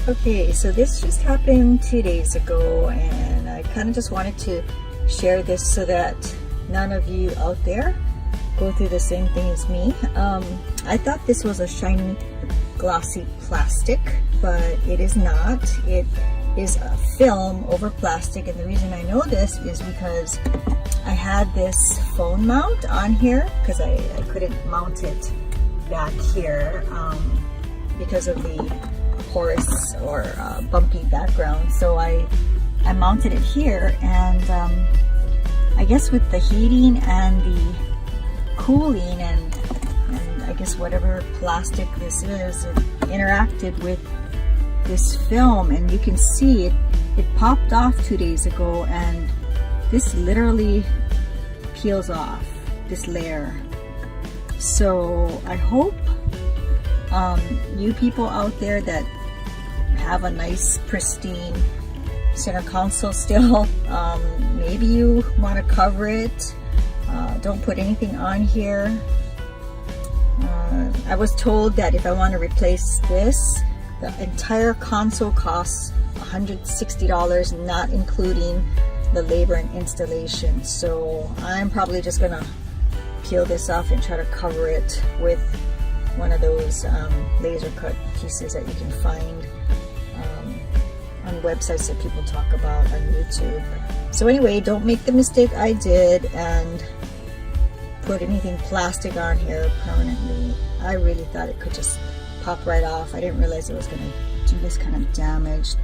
Okay, so this just happened 2 days ago, and I kind of just wanted to share this so that none of you out there go through the same thing as me. I thought this was a shiny glossy plastic, but it is not. It is a film over plastic, and the reason I know this is because I had this phone mount on here because I couldn't mount it back here because of the porous or bumpy background. So I mounted it here, and I guess with the heating and the cooling and I guess whatever plastic this is, it interacted with this film, and you can see it popped off 2 days ago, and this literally peels off, this layer. So I hope you people out there that have a nice pristine center console still, maybe you want to cover it. Don't put anything on here. I was told that if I want to replace this, the entire console costs $160, not including the labor and installation. So I'm probably just gonna peel this off and try to cover it with one of those laser cut pieces that you can find on websites that people talk about on YouTube. So anyway, don't make the mistake I did and put anything plastic on here permanently. I really thought it could just pop right off. I didn't realize it was going to do this kind of damage